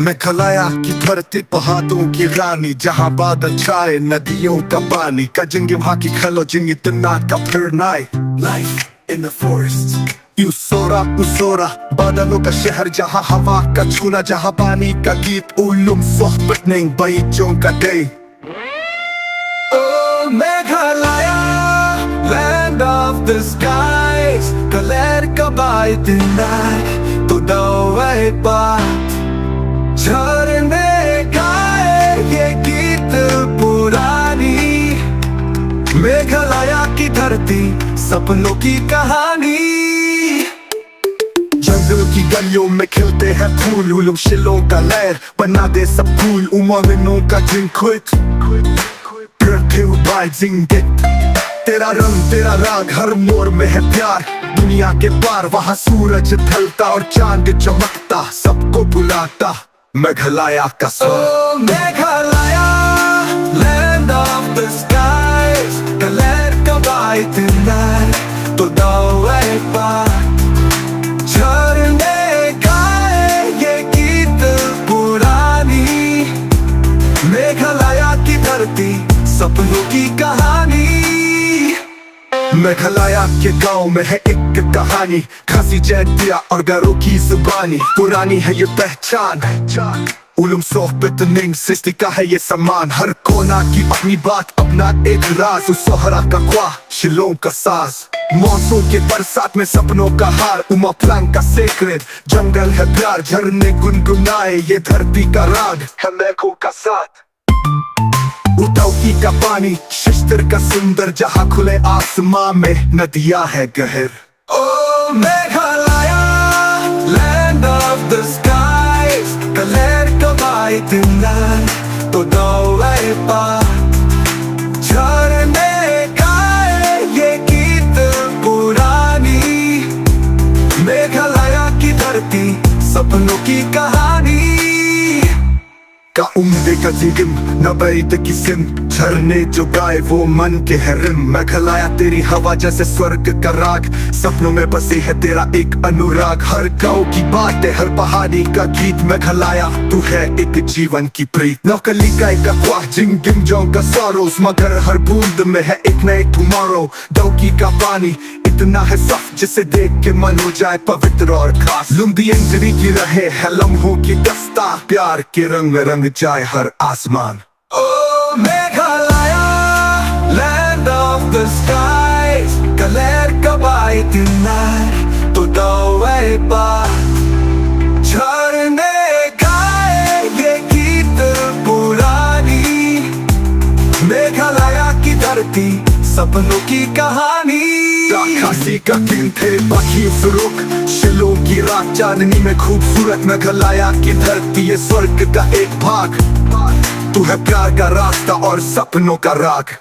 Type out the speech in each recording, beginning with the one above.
मेघालय की धरती पहाड़ों की रानी, जहाँ बादल छाए नदियों का पानी, कजेंगे वहाँ की खलो जिंग इतना का फिर नाई लाइफ इन द फॉरेस्ट। उसोरा बादलों का शहर, जहाँ हवा का छूना, जहाँ पानी का गीत, उलुम सोहबत नहीं बईचों का day. Oh Meghalaya, land of the skies, colour का बाइट नाई तो दवाई बात झरने गाए ये गीत पुरानी, मेघालय की धरती सपनों की कहानी। जंगल की गलियों में खिलते हैं फूल, उलुम शिलों का लहर बना दे सब फूल, उमंगनों का जिंकुट तेरा रंग तेरा राग हर मोड़ में है प्यार, दुनिया के पार वहाँ सूरज ढलता और चांद चमकता, सबको बुलाता मेघालय का स्वर। Meghalaya, land of the skies, colour का बाइट नाई तो दवाई बात झरने गाए ये गीत पुरानी, मेघालय की धरती सपनों की कहानी। मेघालय के गांव में है एक कहानी, खासी जैतिया और गरों की जुबानी, पुरानी है ये पहचान, उलुम सोहबत निंग सृष्टि का है ये सम्मान, हर कोना की अपनी बात, अपना एक राज, सोहरा का ख्वाह शिलों का साज, मौसम के बरसात में सपनों का हार, उमा प्लांग का सेक्रेट, जंगल है प्यार, झरने गुनगुनाए ये धरती का राग है मेघों का साथ, उटाउकी का पानी शिश्तर का सुंदर, जहाँ खुले आसमां में नदियाँ है गहर। ओ Meghalaya, land of the skies, colour का बाइट नाई तो दवाई बात झरने गाए ये गीत पुरानी, मेघालय की धरती सपनों की कहानी। का उम्दे का जिगम न बैठ की सिम, झरने जो गाए वो मन के है रिम, मेघालय तेरी हवा जैसे स्वर्ग का राग, सपनों में बसे है तेरा एक अनुराग, हर गाँव की बात है हर पहाड़ी का गीत, मेघालय तू है एक जीवन की प्रीत, नौकली का एक ख्वाह जिंग गिंजों का सॉरोस, मगर हर बूंद में है एक नए टुमारो, डौकी का पानी इतना है साफ जिसे देख के मन हो जाए पवित्र और खास, लुम्बी इंजरी की रहे है लम्हों की दस्ता, प्यार के रंग रंग जाए हर आसमान। ओ Meghalaya, land of the skies, colour का बाइट नाई तो दवाई बात झरने गाए ये गीत पुरानी, मेघालय की धरती सपनों की कहानी। खासी का दिन थे बाकी फुरुक, शिलों की रात चांदनी में खूबसूरत, मेघालय की धरती ये स्वर्ग का एक भाग, तू है प्यार का रास्ता और सपनों का राग।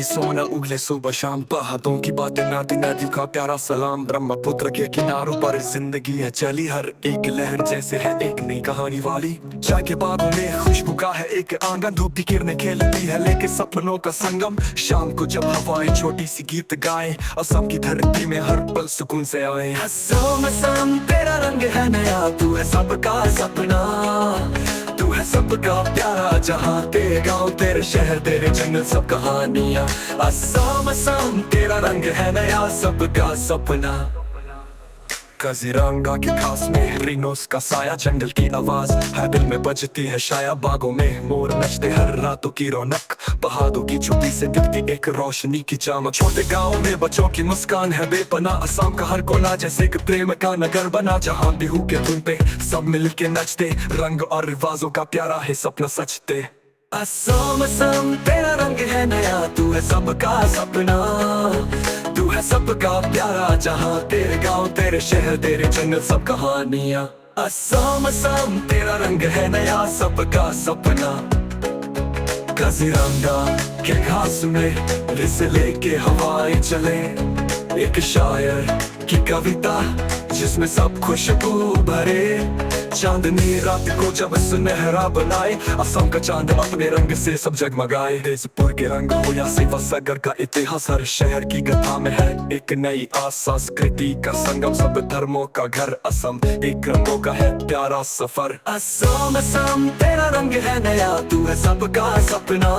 सोना उगले सुबह शाम, पहाड़ों की बातें नदी नदी का प्यारा सलाम, ब्रह्मपुत्र के किनारों पर जिंदगी है चली, हर एक लहर जैसे है एक नई कहानी वाली, चाय के बागों में खुशबू का है एक आंगन, धूप की किरणें खेलती है लेके सपनों का संगम, शाम को जब हवाएं छोटी सी गीत गाएं, असम की धरती में हर पल सुकून से आए। असम तेरा रंग है नया, तू है सबका सपना, तू है सबका प्यारा, जहाँ तेरे गाँव तेरे शहर तेरे जंगल सब कहानियाँ, असम तेरा रंग है नया, सबका सपना। काजीरंगा के खास में रिनोस का साया, जंगल की आवाज हर दिल में बजती है शाया, बागों में मोर नचते हर रातों की रौनक, पहाड़ों की चोटी से दिखती एक रोशनी की चमक, छोटे गाँव में बच्चों की मुस्कान है बेपना, असम का हर कोना जैसे एक प्रेम का नगर बना, जहाँ बिहू के धुन पे सब मिल के नचते, रंग और रिवाजों का प्यारा है सपना सचते। असम तेरा रंग है नया, तू है सबका सपना, तू है सबका प्यारा जहां, तेरे गांव तेरे शहर तेरे जंगल सब कहानियां। असम असम तेरा रंग है नया, सबका सपना काजीरंगा के घास में रिस लेके हवाएं चले, एक शायर की कविता जिसमें सब खुशबू भरे। चांदनी रात को जब सुनहरा बनाए, असम का चांद अपने रंग से सब जगमगाए। तेजपुर के रंग हो या सेवा सागर का इतिहास, हर शहर की गाथा में है एक नई आस। संस्कृति का संगम, सब धर्मों का घर असम, एक रंगों का है प्यारा सफर। असम असम तेरा रंग है नया, तू है सबका सपना,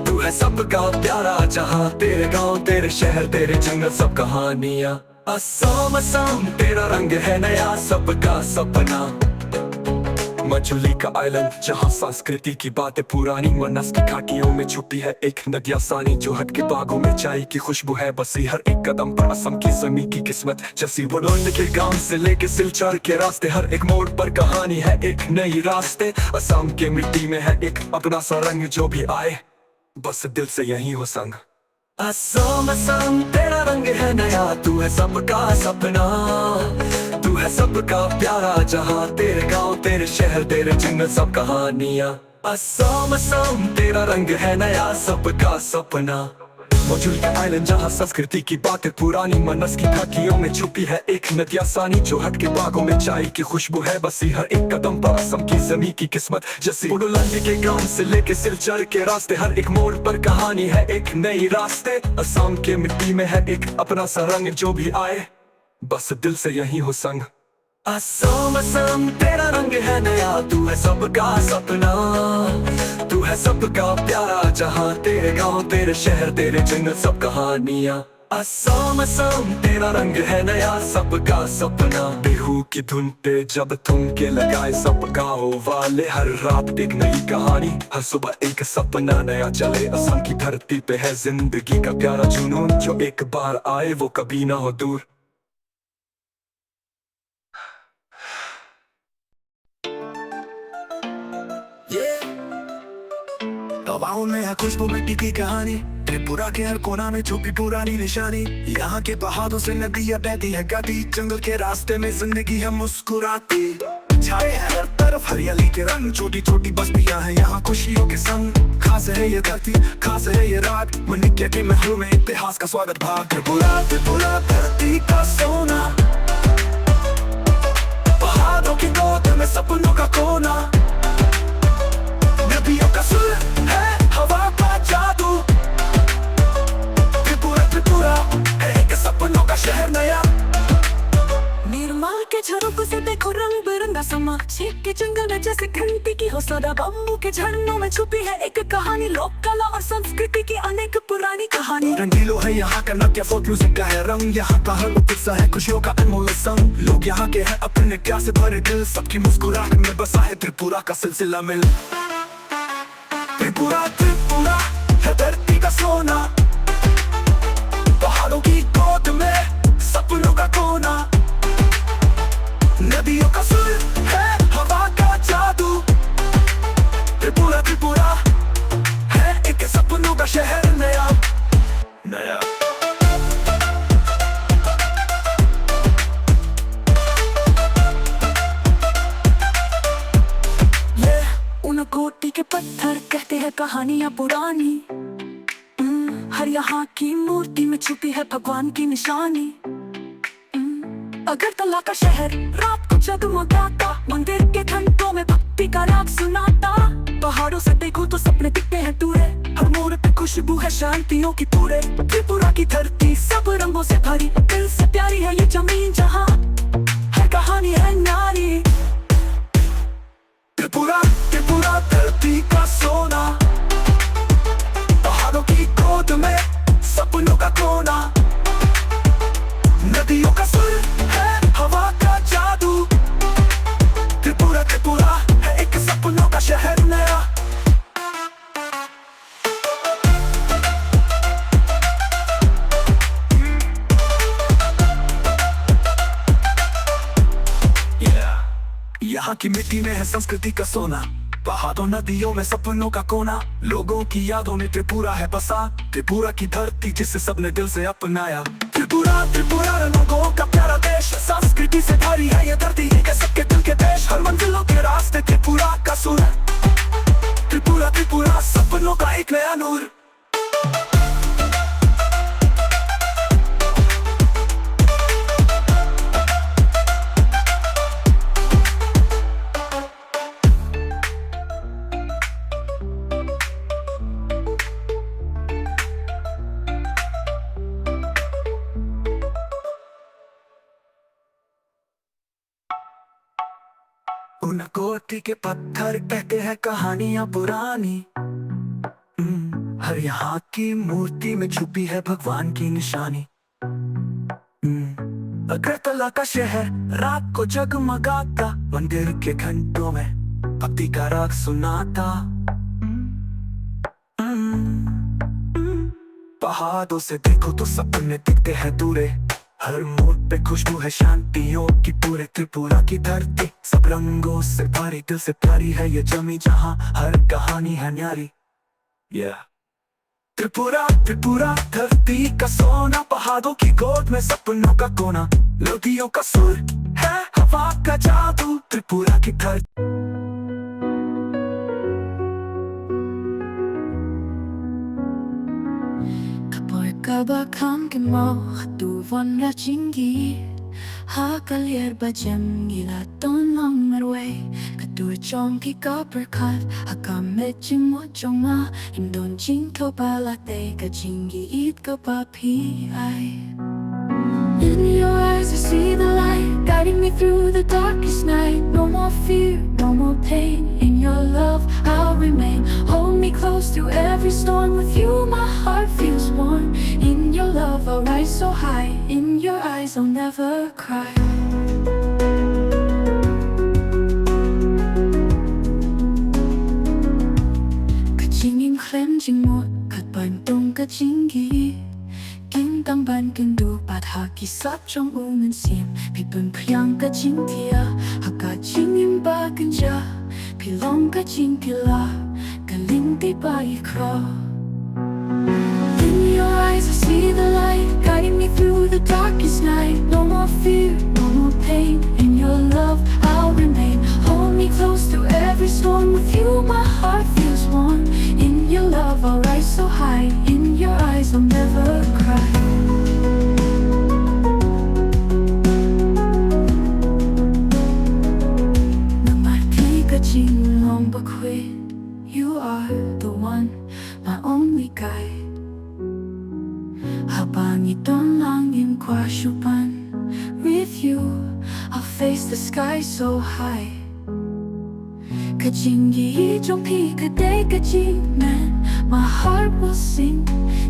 तू है सबका प्यारा जहां, तेरे गांव तेरे शहर तेरे जंगल सब कहानियां। असम असम तेरा रंग है नया, सबका सपना। मछली का आइलैंड जहाँ संस्कृति की बातें पुरानी, मनस की खाकियों में छुपी है एक नदिया सानी, जो हट के बागों में चाय की खुशबू है बसी हर एक कदम पर। असम की जमीन की किस्मत जैसी बुलंद के गांव से लेके सिलचर के रास्ते, हर एक मोड़ पर कहानी है एक नई रास्ते। असम के मिट्टी में है एक अपना सा रंग, जो भी आए बस दिल से यही हो संग। असम असम तेरा रंग है नया, तू है सबका सपना, तू है सबका प्यारा जहां, तेरे गांव तेरे शहर तेरे जंगल सब कहानियां। असम असम तेरा रंग है नया, सबका सपना। मौजूद आइलैंड जहाँ संस्कृति की बातें पुरानी, मनस की खाकियों में छुपी है एक नदिया सानी, जो हट के बागों में चाय की खुशबू है बसी हर एक कदम पर। असम की जमीन की किस्मत जैसी बुलंदी के गांव से लेके सिलचर के रास्ते, हर एक मोड़ पर कहानी है एक नई रास्ते। असम के मिट्टी में है एक अपना सा रंग, जो भी आए बस दिल से यही हो संग। असम असम तेरा रंग है नया, तू है सबका सपना, तू है सबका प्यारा जहां, तेरे गांव तेरे शहर तेरे जंगल सब कहानियां। असम असम तेरा रंग है नया, सबका सपना। बिहू की धुन पे जब ठुमके लगाए सब गाँव वाले, हर रात एक नई कहानी, हर सुबह एक सपना नया चले। असम की धरती पे है जिंदगी का प्यारा जुनून, जो एक बार आए वो कभी ना हो दूर। हवाओं में है खुशबू मिट्टी की कहानी, त्रिपुरा के हर कोना में छुपी पुरानी निशानी। यहाँ के पहाड़ों से नदियाँ बहती है गाती, जंगल के रास्ते में जिंदगी है मुस्कुराती। छाए है हर तरफ हरियाली के रंग, छोटी छोटी बस्तियाँ हैं यहाँ खुशियों के संग। खास है ये धरती, खास है ये रात, मनिक्या के महलों में इतिहास का स्वागत भाग। त्रिपुरा त्रिपुरा धरती का सोना, पहाड़ों की गोद में सपनों का कोना, नदियों का सुर है हवा का जादू। त्रिपुरा त्रिपुरा है एक सपनों का शहर नया। निर्मल के झरोकों से देखो रंग बिरंगा समा, छीक के जंगल में जैसे घंटी की हो सदा। बम्बू के झरनों में छुपी है एक कहानी, लोक कला और संस्कृति की अनेक पुरानी कहानी। रंगीलो है यहाँ का नृत्य, फोक म्यूजिक का है रंग, यहाँ का हर उत्सव है खुशियों का अनमोल संग। लोग यहाँ के हैं अपने प्यार से भरे दिल, सबकी मुस्कुराहट में बसा है त्रिपुरा का सिलसिला मिल। त्रिपुरा त्रिपुरा है धरती का सोना, पहाड़ों की गोद में सपनों का कोना, नदियों का सुर है हवा का जादू। त्रिपुरा त्रिपुरा है एक सपनों का शहर नया नया। कोटी के पत्थर कहते हैं कहानियां पुरानी, हर यहाँ की मूर्ति में छुपी है भगवान की निशानी। अगरतला का शहर रात को जगमगाता, मंदिर के घंटों में भक्ति का राग सुनाता। पहाड़ों से देखो तो सपने दिखते हैं टूरे, हर मोड़ पे खुशबू है शांतियों की पूरे। त्रिपुरा की धरती सब रंगों से भरी, दिल से प्यारी है ये जमीन जहाँ हर कहानी है नारी। त्रिपुरा त्रिपुरा धरती का सोना, पहाड़ों की गोद में सपनों का कोना, नदियों का सुर है हवा का जादू। त्रिपुरा त्रिपुरा है एक सपनों का शहर नया। यहाँ की मिट्टी में है संस्कृति का सोना, पहाड़ों नदियों में सपनों का कोना, लोगों की यादों में त्रिपुरा है बसा। त्रिपुरा की धरती जिसे सबने दिल से अपनाया। त्रिपुरा त्रिपुरा लोगों का प्यारा देश, संस्कृति से भरी है ये धरती के सबके दिल के देश। हर मंजिलों के रास्ते त्रिपुरा का सुर, त्रिपुरा त्रिपुरा सपनों का एक नया नूर। उन कोटी के पत्थर कहते हैं कहानियां पुरानी। हर यहाँ की मूर्ति में छुपी है भगवान की निशानी। अगरतला का शहर रात को जगमगाता, मंदिर के घंटों में भक्ति का राग सुनाता। पहाड़ों से देखो तो सपने दिखते हैं दूरे, हर मोड़ पे खुशबू है शांतियों की। पूरे त्रिपुरा की धरती सब रंगों से भरी, दिल से प्यारी है ये जमी जहां हर कहानी है न्यारी। त्रिपुरा त्रिपुरा धरती का सोना, पहाड़ों की गोद में सपनों का कोना। नदियों का सुर है हवा का जादू, त्रिपुरा की धरती। Kabakam mo hatuvan la chingi Hakalier bajem gila ton long merway Katu chong ki coppercut Hakamet chimo chonga Indon ching to palate ka chingi eat ka papi ay. In your eyes I see the light guiding me through the darkest night. No more fear, no more pain. In your love I'll remain. Hold me close through every storm. With you my heart feels warm. In your love I'll rise so high. In your eyes I'll never cry. Kachingin cleansing mo Katbantong kachingi Kim tang ban kendu pat haki sap trong ungan sim Pipun priang ka ching tia Haka ching imba kanja Pilong ka ching pila Galing di ba ikro. In your eyes I see the light guiding me through the darkest night. No more fear, no more pain. In your love I'll remain. Hold me close through every storm. With you my heart feels warm. In your love I'll rise so high. In your eyes I'll never cry. Long but quit, you are the one, my only guide. Habang iton lang yung kwashupan, with you I'll face the sky so high. Kajingi jongpi kaday kajing man, my heart will sing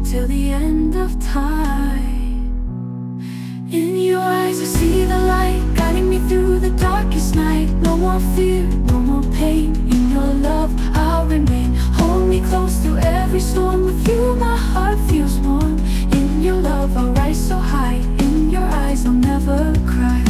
till the end of time. In your eyes I see the light guiding me through the darkest night. No more fear, no more pain. In your love I'll remain. Hold me close through every storm. With you my heart feels warm. In your love I'll rise so high. In your eyes I'll never cry.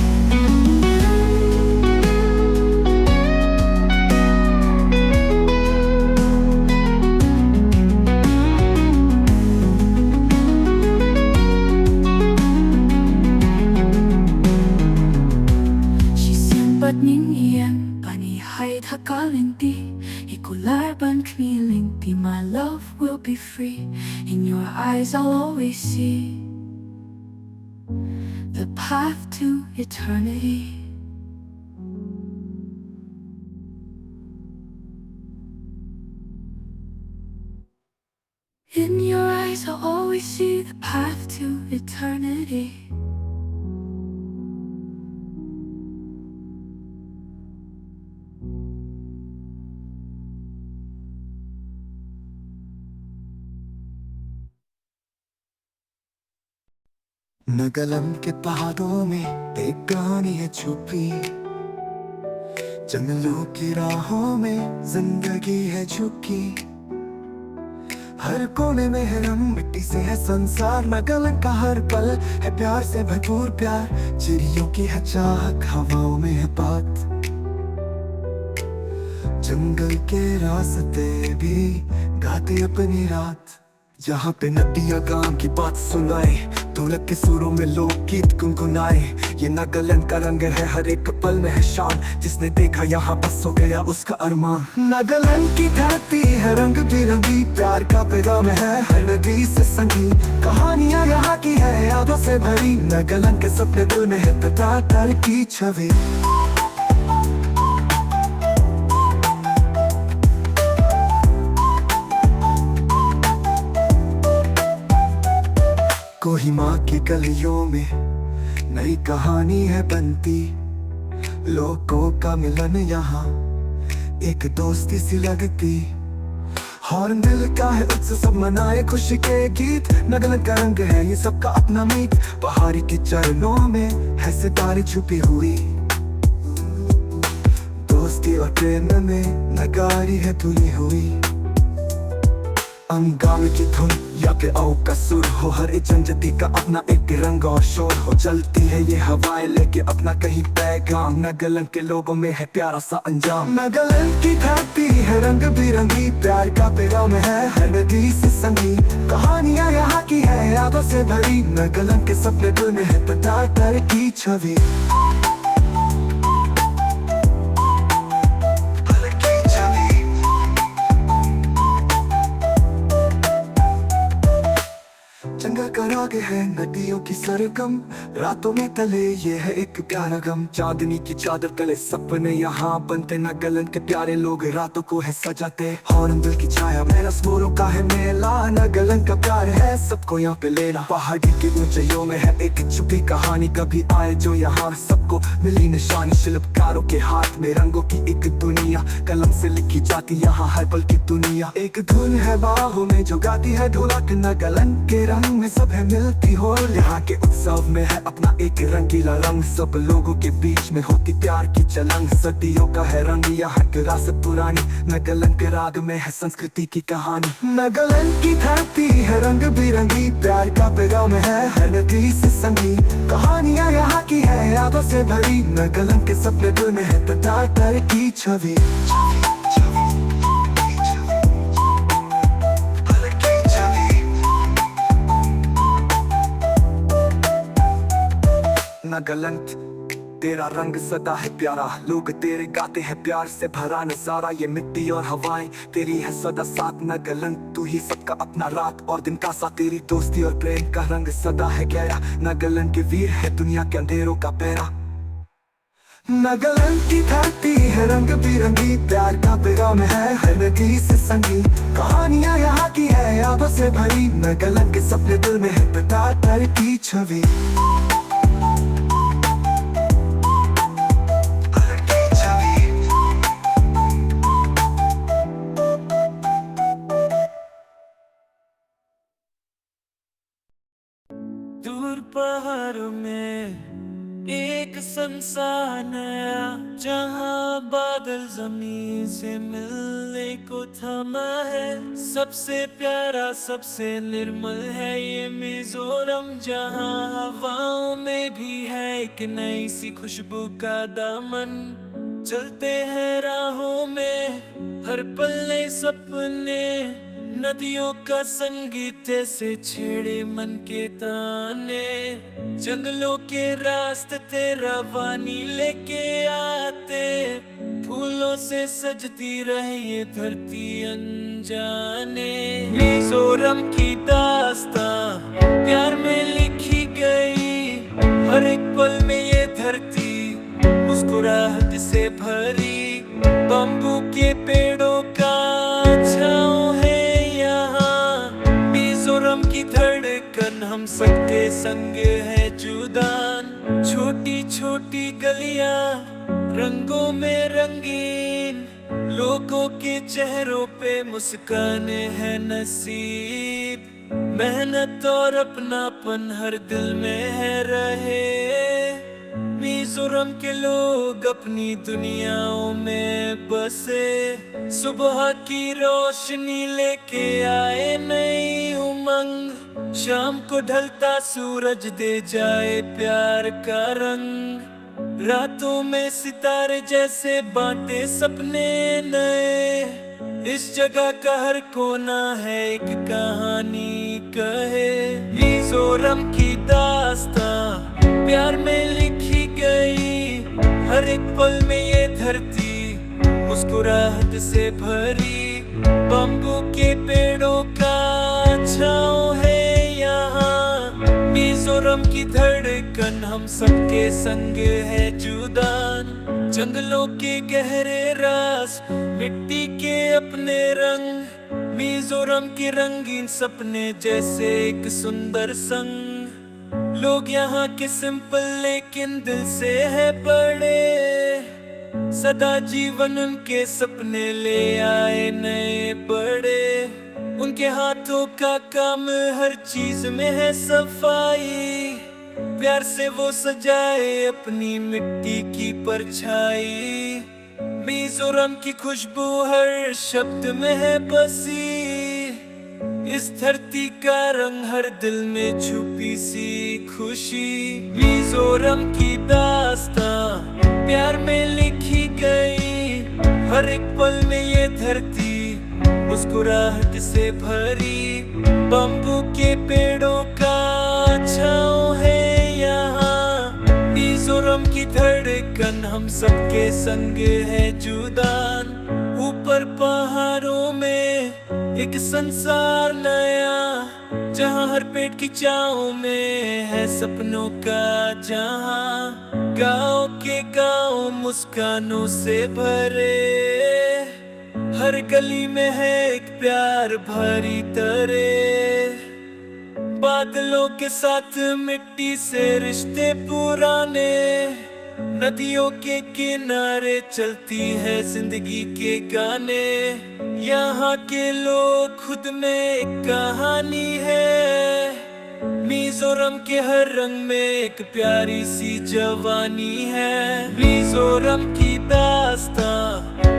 My love will be free. In your eyes I'll always see the path to eternity. In your eyes I'll always see the path to eternity. नगलम के पहाड़ों में एक कहानी है छुपी, जंगलों की राहों में जिंदगी है झुकी। हर कोने में है रंग, मिट्टी से है संसार। नगलन का हर पल है प्यार से भरपूर प्यार। चिड़ियों की है चाहत, हवाओं में है बात। जंगल के रास्ते भी गाते अपनी रात, जहाँ पे नदियाँ गांव की बात सुनाए, ढोलक के सुरों में लोकगीत गुनगुनाए। ये नागालैंड का रंग है, हर एक पल में है शान, जिसने देखा यहाँ बस हो गया उसका अरमान। नागालैंड की धरती है रंग बिरंगी, प्यार का पैगाम है हर नदी से संगी। कहानियाँ यहाँ की है यादों से भरी, नागालैंड के सपने दिल में है तार की छवि। कोहिमा की गलियों में नई कहानी है बनती, लोगों का मिलन यहाँ एक दोस्ती सी लगती। हॉर्न दिल का है उत्सव, सब मनाए खुशी के गीत, नागालैंड का रंग है ये सबका अपना मीत। पहाड़ी के चरणों में है सितारे छुपी हुई, दोस्ती और प्रेम में नगारी है धुली हुई। अंगामी की धुन या के आओ का सुर हो, हर एक जनजाति का अपना एक रंग और शोर हो। चलती है ये हवाएं लेके अपना कहीं पैगाम, नागालैंड के लोगों में है प्यारा सा अंजाम। नागालैंड की धरती है रंग बिरंगी, प्यार का पैगाम है हर नदी से संगी। कहानियाँ यहाँ की है यादों से भरी, नागालैंड के सपने दिल में है तार की छवि। जंगल का राग है नदियों की सरगम, रातों में तले ये है एक प्यारा गम। चांदनी की चादर तले सपने यहाँ बनते, नागालैंड के प्यारे लोग रातों को है सजाते। हॉर्नबिल की छाया में रसमोरों का है मेला, नागालैंड का प्यार है सबको यहाँ पे लेना। पहाड़ी की ऊंचाइयों में है एक छुपी कहानी, कभी आए जो यहाँ सबको मिली निशानी। शिल्पकारों के हाथ में रंगों की एक दुनिया, कलम से लिखी जाती यहाँ हर पल की दुनिया। एक धुन है बाहों में जो गाती है ढोलक, नागालैंड के रंग में सब है मिलती हो। यहाँ के उत्सव में है अपना एक रंगीला रंग, सब लोगों के बीच में होती प्यार की चलंग। सदियों का है रंग यहाँ की विरासत पुरानी, नागालैंड के राग में है संस्कृति की कहानी। नागालैंड की धरती है रंग बिरंगी, प्यार का पैगाम है हर नदी से संगी। कहानियाँ यहाँ की है यादों से भरी, नागालैंड के सपने दिल में है तार की छवि। नागालैंड तेरा रंग सदा है प्यारा, लोग तेरे गाते हैं प्यार से भरा नजारा। ये मिट्टी और हवाएं तेरी है सदा साथ, नागालैंड तू ही सबका अपना रात और दिन का साथ। तेरी दोस्ती और प्रेम का रंग सदा है गहरा, नागालैंड के वीर है दुनिया के अंधेरों का पहरा। नागालैंड की धरती है रंग बिरंगी, प्यार का पैगाम है हर नदी से संगी। कहानियाँ यहाँ की है यादों से भरी, नागालैंड के सपने दिल में है तार की छवि। दूर पहाड़ों में एक संसार नया, जहाँ बादल जमीन से मिलने को थमा है। सबसे प्यारा सबसे निर्मल है ये मिजोरम, जहाँ हवाओं में भी है एक नई सी खुशबू का दामन। चलते हैं राहों में हर पल नए सपने, नदियों का संगीत से छेड़े मन के ताने। जंगलों के रास्ते तेरा वानी लेके आते, फूलों से सजती रहे ये धरती अनजाने। मिजोरम की दास्तां प्यार में लिखी गई, हर एक पल में ये धरती मुस्कुराहट से भरी। बम्बू के पेड़ों का छाँव है की धड़कन, हम सबके संग है जुदान। छोटी छोटी गलियां रंगों में रंगीन, लोगों के चेहरों पे मुस्कान है नसीब। मेहनत और अपनापन हर दिल में है रहे, मिजोरम के लोग अपनी दुनियाओं में बसे। सुबह की रोशनी लेके आए नई उमंग, शाम को ढलता सूरज दे जाए प्यार का रंग। रातों में सितारे जैसे बांटे सपने नए। इस जगह का हर कोना है एक कहानी कहे। मिजोरम की दास्तां प्यार में लिखी गई। हर एक पल में ये धरती मुस्कुराहट से भरी। बम्बू के पेड़ों का छाँव है यहाँ। मिजोरम की धड़कन हम सबके संग है जुदान। जंगलों के गहरे राज, मिट्टी के अपने रंग। मिजोरम के रंगीन सपने जैसे एक सुंदर संग। लोग यहाँ के सिंपल लेकिन दिल से है बड़े। सदा जीवन उनके सपने ले आए नए बड़े। उनके हाथों का काम हर चीज में है सफाई। प्यार से वो सजाए अपनी मिट्टी की परछाई। मिजोरम की खुशबू हर शब्द में है बसी। इस धरती का रंग हर दिल में छुपी सी खुशी। मिजोरम की दास्तां प्यार में लिखी गई। हर एक पल में ये धरती मुस्कुराहट से भरी। बम्बू के पेड़ों का छाँव है यहाँ। मिजोरम की धड़कन हम सबके संग है जुदान। ऊपर पहाड़ों में एक संसार नया। जहाँ हर पेट की छाँव में है सपनों का जहाँ। गाँव के गाँव मुस्कानों से भरे। हर गली में है एक प्यार भरी तरह। बादलों के साथ मिट्टी से रिश्ते पुराने। नदियों के किनारे चलती है जिंदगी के गाने। यहाँ के लोग खुद में एक कहानी है। मिजोरम के हर रंग में एक प्यारी सी जवानी है। मिजोरम की दास्तां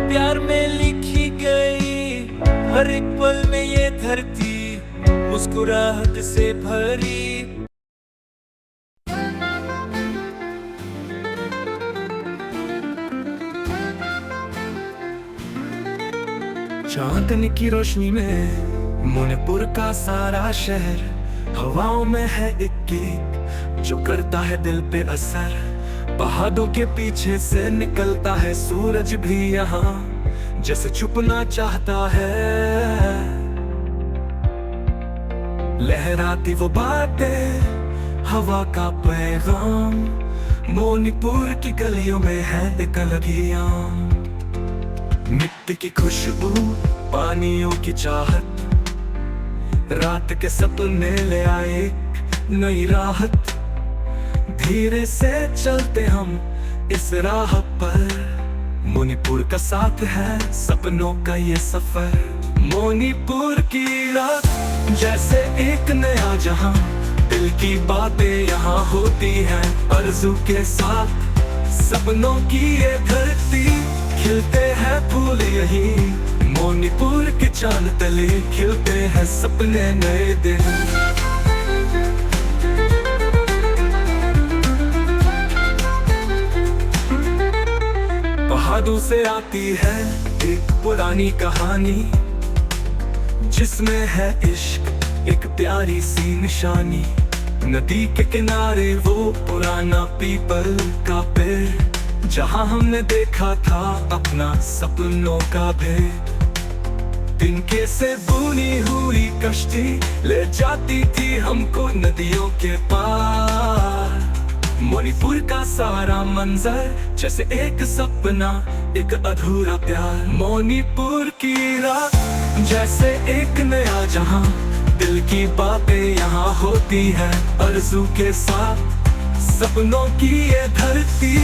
प्यार में लिखी गई। हर एक पल में ये धरती मुस्कुराहट से भरी। चांदनी की रोशनी में मणिपुर का सारा शहर। हवाओं में है एक गीत जो करता है दिल पे असर। पहाड़ों के पीछे से निकलता है सूरज भी यहाँ, जैसे छुपना चाहता है। लहराती वो बातें, हवा का पैगाम। मणिपुर की गलियों में है एक अलग ही आम। मिट्टी की खुशबू, पानियों की चाहत, रात के सपने ले आए नई राहत। धीरे से चलते हम इस राह पर। मणिपुर का साथ है सपनों का ये सफर। मणिपुर की रात जैसे एक नया जहां। दिल की बातें यहाँ होती हैं आरज़ू के साथ। सपनों की ये धरती, खिलते हैं फूल यहीं। मणिपुर के चांद तले खिलते हैं सपने नए दिन। पहाड़ों से आती है एक पुरानी कहानी, जिसमें है इश्क एक प्यारी सी निशानी। नदी के किनारे वो पुराना पीपल का पेड़, जहां हमने देखा था अपना सपनों का भेद। तिनके से बुनी हुई कश्ती ले जाती थी हमको नदियों के पार। मणिपुर का सारा मंजर जैसे एक सपना, एक अधूरा प्यार। मणिपुर की रात जैसे एक नया जहां। दिल की बातें यहाँ होती है आरज़ू के साथ। सपनों की ये धरती,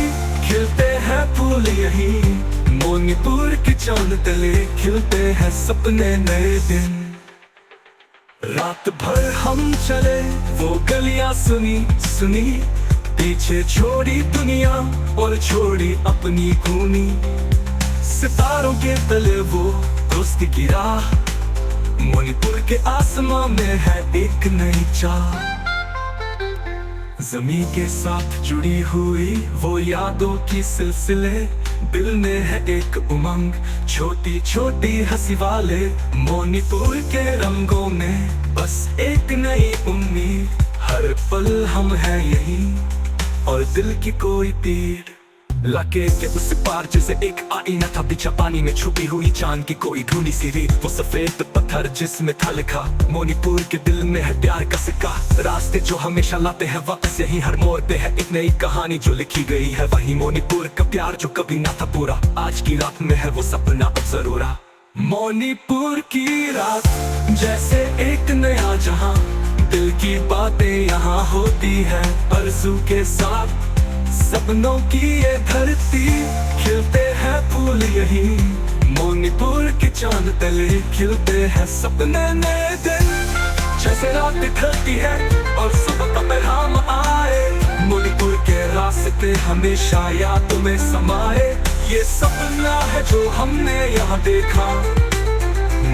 खिलते हैं फूल यहीं। मणिपुर के चांद तले खिलते हैं सपने नए दिन। रात भर हम चले वो गलियां सुनी सुनी, पीछे छोड़ी दुनिया और छोड़ी अपनी खूनी। सितारों के तले वो दोस्ती की राह। मणिपुर के आसमां में है एक नई चाह। जमीन के साथ जुड़ी हुई वो यादों की सिलसिले, दिल में है एक उमंग छोटी छोटी हंसी वाले। मणिपुर के रंगों में बस एक नई उम्मीद, हर पल हम हैं यहीं और दिल की कोई पीड़। लाके के उस पार जैसे एक आईना था, पीछा पानी में छुपी हुई चांद की कोई ढूंढी सी रीत। वो सफेद पत्थर जिसमें था लिखा मणिपुर के दिल में है प्यार का सिक्का। रास्ते जो हमेशा लाते हैं वापस यही, हर मोड़ पे है एक नई कहानी जो लिखी गई है वही। मणिपुर का प्यार जो कभी ना था पूरा, आज की रात में है वो सपना अब जरूर। मणिपुर की रात जैसे एक नया जहां, दिल की बातें यहाँ होती है आरज़ू के साथ। सपनों की ये धरती खिलते हैं फूल यहीं, मणिपुर के चांद तले खिलते हैं सपने नए दिन। जैसे रात ढलती है और सुबह का पैगाम आए, मणिपुर के रास्ते हमेशा यादों में समाए। ये सपना है जो हमने यहाँ देखा,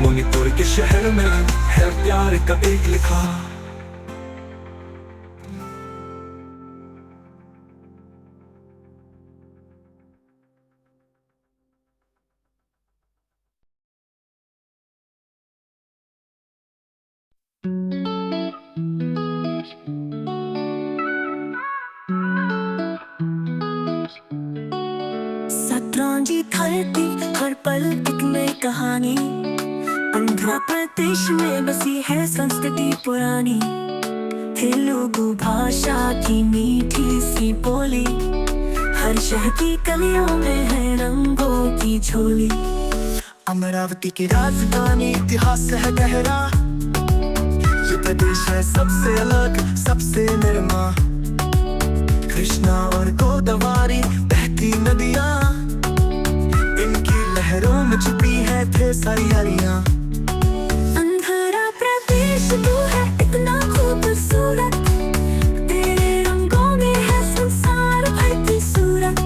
मणिपुर के शहर में है प्यार का एक लिखा। सतरंजी धरती हर पल एक नई कहानी, आंध्र प्रदेश में बसी है संस्कृति पुरानी। तेलुगु भाषा की मीठी सी बोली, हर शहर की गलियों में है रंगों की झोली। अमरावती की राजधानी इतिहास है गहरा, ये प्रदेश है सबसे अलग सबसे निर्मा। कृष्णा और गोदावरी बहती नदियाँ, इनकी लहरों में छुपी है ढेर सारी हरियाँ। आंध्र प्रदेश तू है इतना खूबसूरत, तेरे रंगों में है संसार भर की सूरत।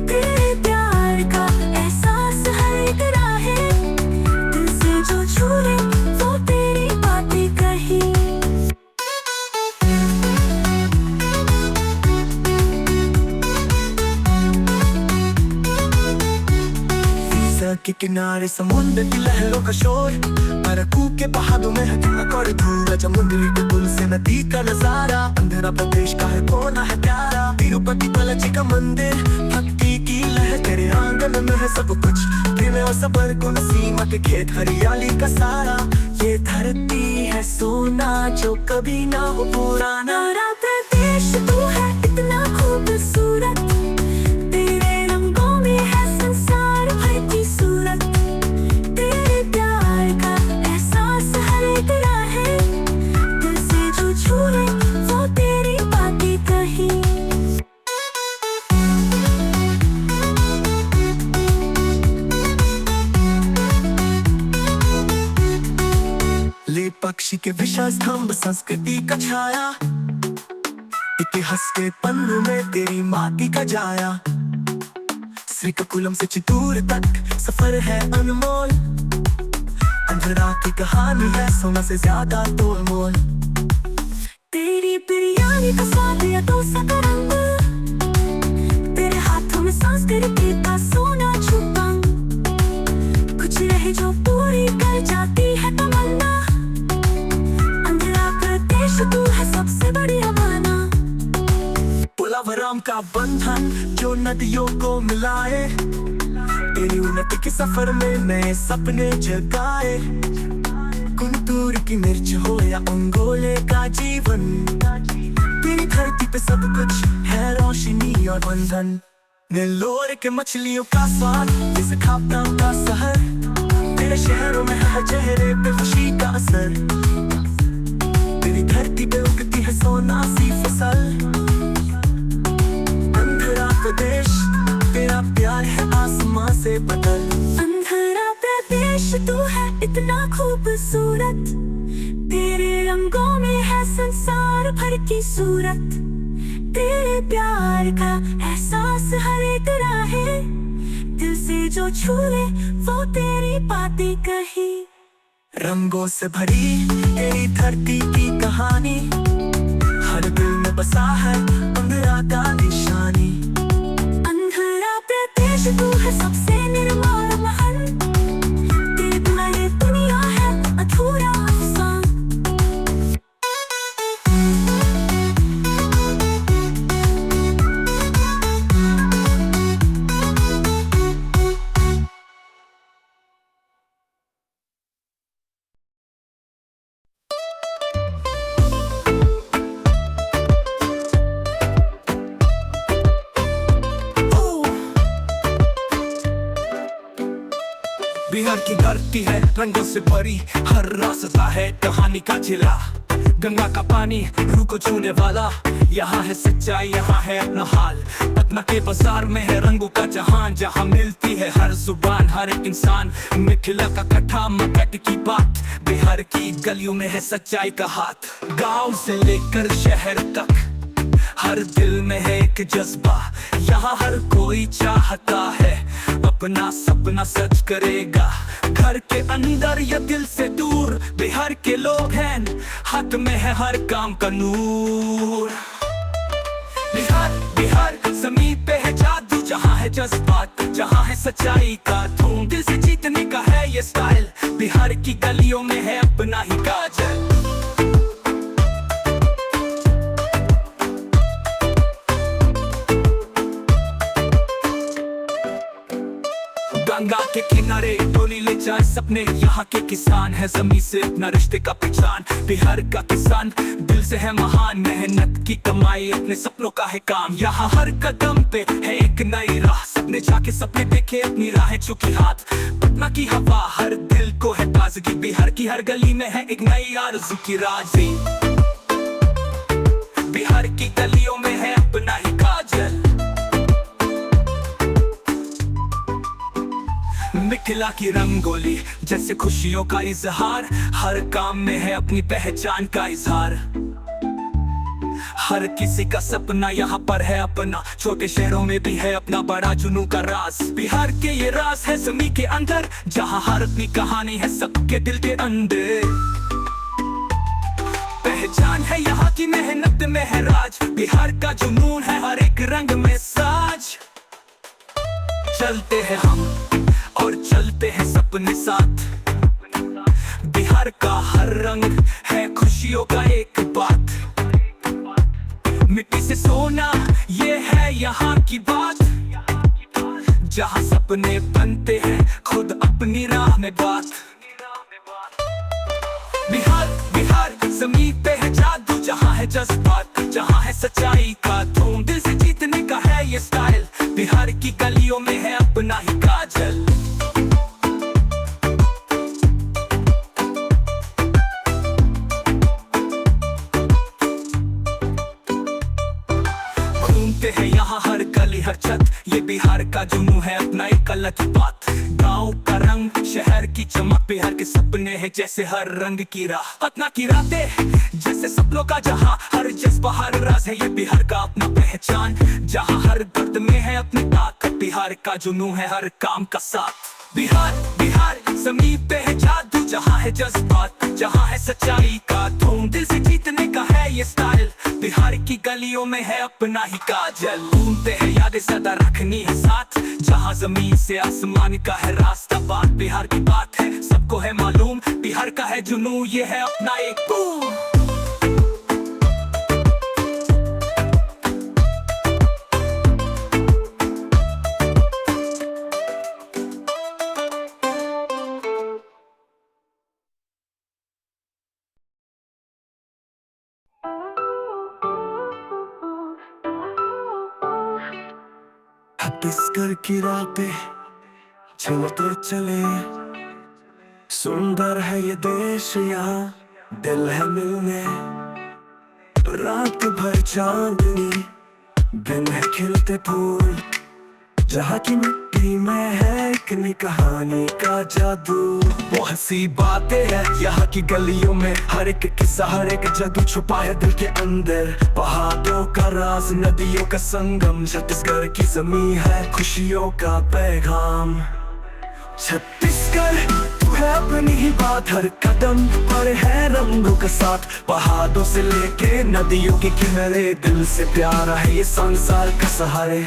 तेरे प्यार का एहसास हर एक राहे, दिल से जो छूले वो तेरी बातें कही। के किनारे समुद्र की लहरों का शोर, अरकू के पहाड़ों में है और धूल। चामुंडी के पुल से नदी का नजारा, आंध्र प्रदेश का है कोना है प्यारा। तिरुपति बालाजी का मंदिर, भक्ति की लहर तेरे आंगन में है सब कुछ। प्रेम और सबर को सीमा के खेत हरियाली का सारा। ये धरती है सोना जो कभी ना हो पुराना। आंध्र प्रदेश तू है इतना खूबसूरत, तेरे रंगों में है संसार भर की सूरत। तेरे प्यार का एहसास हर एक राहे, दिल से जो छूले वो तेरी बातें कही। ले पक्षी के विशाल स्तंभ संस्कृति का छाया, इतिहास के पन्नों में तेरी माटी का जाया। श्रीकाकुलम से चित्तूर तक सफर है अनमोल, आंध्र की कहानी है सोना से ज्यादा तोलमोल। तेरी बिरयानी का स्वाद या डोसा का रंग, तेरे हाथों में संस्कृति का सोना छुपा। कुछ रहे जो पूरी कर जाती है तमन्ना, आंध्र प्रदेश तू है सबसे बड़ी अमाना। पोलावरम का बंधन जो नदियों को मिलाए, तेरी उन्नति के सफर में नए सपने जगाए। गुंटूर की मिर्च हो या अंगोले का जीवन, तेरी धरती पे सब कुछ है रोशनी और बंधन। नेल्लोर के मछलियों का स्वाद, जैसे खापरा का शहर, तेरे शहरों में है चेहरे पे खुशी का असर। तेरी धरती पे उगती है सोना सी फसल। आंध्र प्रदेश तेरा प्यार है आसमां से बदल। आंध्र प्रदेश तू है इतना खूबसूरत, तेरे रंगों में है संसार भर की सूरत। तेरे प्यार का एहसास हर एक राहे, दिल से जो छूले वो तेरी बातें कही। रंगों से भरी तेरी धरती की कहानी, हर दिल में बसा बिहार की धरती है रंगों से भरी, हर रास्ता है कहानी का जिला। गंगा का पानी रूह को छूने वाला, यहाँ है सच्चाई, यहाँ है अपना हाल। पटना के बाजार में है रंगों का जहान, जहाँ मिलती है हर जुबान, हर एक इंसान। मिथिला का कथा मगध की बात, बिहार की गलियों में है सच्चाई का हाथ। गांव से लेकर शहर तक हर दिल में है एक जज्बा, यहाँ हर कोई चाहता है अपना सपना सच करेगा। घर के अंदर या दिल से दूर बिहार के लोग हैं, हाथ में है हर काम का नूर। बिहार बिहार ज़मीन पे है जादू, जहाँ है जज्बात, जहाँ है सच्चाई का धूम। दिल से जीतने का है ये स्टाइल, बिहार की गलियों में है अपना ही काजल। गंगा के किनारे डोली ले जाए सपने, यहाँ के किसान है जमीन से अपना रिश्ते का पहचान। बिहार का किसान दिल से है महान, मेहनत की कमाई अपने सपनों का है काम। यहाँ हर कदम पे है एक नई राह, सपने जाके सपने देखे अपनी राहें चुकी हाथ। पटना की हवा हर दिल को है ताजगी, बिहार की हर गली में है एक नई आरज़ू की राजी। बिहार की गलियों में है अपना ही काजल। मिथिला की रंगोली जैसे खुशियों का इजहार, हर काम में है अपनी पहचान का इजहार। हर किसी का सपना यहाँ पर है अपना, छोटे शहरों में भी है अपना बड़ा जुनून का राज। बिहार के ये राज है ज़मीन के अंदर, जहाँ हर अपनी कहानी है सबके दिल के अंदर। पहचान है यहाँ की मेहनत में है राज, बिहार का जुनून है हर एक रंग में साज। चलते हैं हम और चलते हैं सपने साथ, बिहार का हर रंग है खुशियों का एक बात। मिट्टी से सोना ये है यहाँ की बात, जहाँ सपने बनते हैं खुद अपनी राह में बात। बिहार बिहार ज़मीन पे है जादू, जहाँ है जज्बात, जहाँ है सच्चाई का धूम। दिल से जीतने का है ये स्टाइल, बिहार की गलियों में है अपना ही काजल। घूमते हैं यहाँ हर गली हर छत, ये बिहार का जुनून है अपना एक अलग ही बात। गाँव का रंग शहर की चमक, बिहार के सपने हैं जैसे हर रंग की राह। पटना की रातें जैसे सपनों का जहाँ, हर जज्बा हर राज है ये बिहार का अपना पहचान। जहाँ हर दर्द में है अपनी ताकत, बिहार का जुनून है हर काम का साथ। बिहार बिहार ज़मीन पे है जादू, जहाँ है जज्बात, जहाँ है सच्चाई का धूम। दिल से जीतने का है ये स्टाइल, बिहार की गलियों में है अपना ही काजल। घूमते हैं यादें सदा रखनी है साथ, जहाँ जमीन से आसमान का है रास्ता। बात बिहार की बात है सबको है मालूम, बिहार का है जुनून ये है अपना एक बूम। छत्तीसगढ़ की राह पे चलते चले, सुंदर है ये देश यहाँ दिल है मिलने। रात भर चांदनी दिन है खिलते फूल, जहाँ की मिट्टी में है एक नई कहानी का जादू। बहुत सी बातें हैं यहाँ की गलियों में, हर एक किस्सा हर एक जादू छुपा है दिल के अंदर। पहाड़ों का राज नदियों का संगम, छत्तीसगढ़ की ज़मीन है खुशियों का पैगाम। छत्तीसगढ़ तू है अपनी ही बात, हर कदम पर है रंगों का साथ। पहाड़ों से लेके नदियों के किनारे, दिल से प्यारा है ये संसार का सहारे।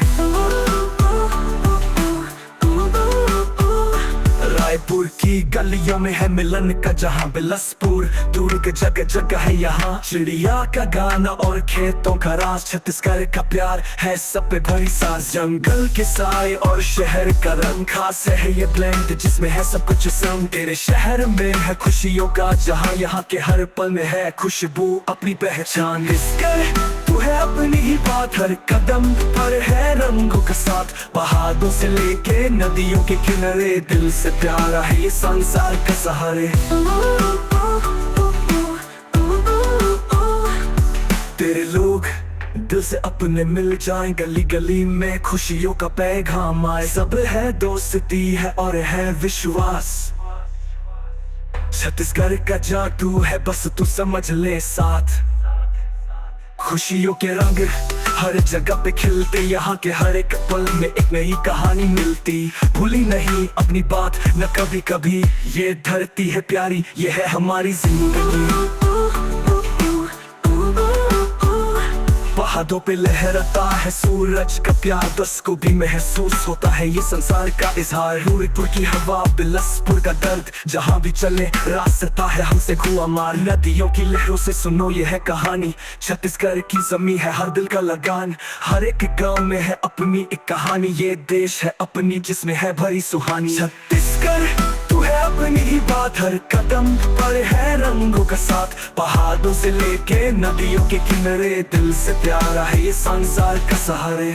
रायपुर की गलियों में है मिलन का जहाँ बिलासपुर, दूर के जगह जगह है यहाँ चिड़िया का गाना और खेतों का राज। छत्तीसगढ़ का प्यार है सब पे भरी सांस, जंगल के साए और शहर का रंग खास है ये ब्लेंड जिसमें है सब कुछ संग। तेरे शहर में है खुशियों का जहाँ, यहाँ के हर पल में है खुशबू अपनी पहचान। छत्तीसगढ़ तू है है अपनी ही बात, हर कदम पर है रंगों का साथ। पहाड़ों से लेके नदियों के किनारे, दिल से प्यारा है ये संसार का सहारे। तेरे लोग दिल से अपने मिल जाएं, गली गली में खुशियों का पैगाम आए। सब है दोस्ती है और है विश्वास, छत्तीसगढ़ का जादू है बस तू समझ ले साथ। खुशियों के रंग हर जगह पे खिलते, यहाँ के हर एक पल में एक नई कहानी मिलती। भूली नहीं अपनी बात न कभी कभी, ये धरती है प्यारी, ये है हमारी जिंदगी। पहाड़ों पे लहराता है सूरज का प्यार, बस को भी महसूस होता है ये संसार का इजहार। रूरीपुर की हवा, बिलासपुर का दर्द, जहाँ भी चले रास्ता है हमसे कुआं मार। नदियों की लहरों से सुनो ये है कहानी, छत्तीसगढ़ की जमीन है हर दिल का लगान। हर एक गांव में है अपनी एक कहानी, ये देश है अपनी जिसमें है भरी सुहानी। छत्तीसगढ़ तू है अपनी ही बात, हर कदम पर है रंगों का साथ। पहाड़ों से लेके नदियों के किनारे, दिल से प्यारा है ये संसार का सहारे।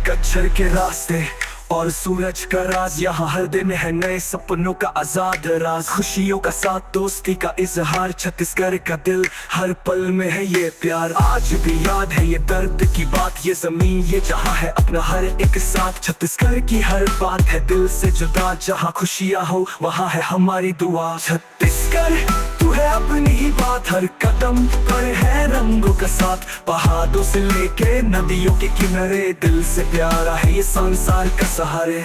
कच्चर के रास्ते और सूरज का राज, यहाँ हर दिन है नए सपनों का आजाद राज। खुशियों का साथ, दोस्ती का इजहार, छत्तीसगढ़ का दिल हर पल में है ये प्यार। आज भी याद है ये दर्द की बात, ये जमीन ये जहाँ है अपना हर एक साथ। छत्तीसगढ़ की हर बात है दिल से जुदा, जहाँ खुशियाँ हो वहाँ है हमारी दुआ। छत्तीसगढ़ तू है अपनी ही बात, हर कदम पर है रंगों का साथ। पहाड़ों से लेके नदियों के किनारे, दिल से प्यारा है ये संसार का सहारे।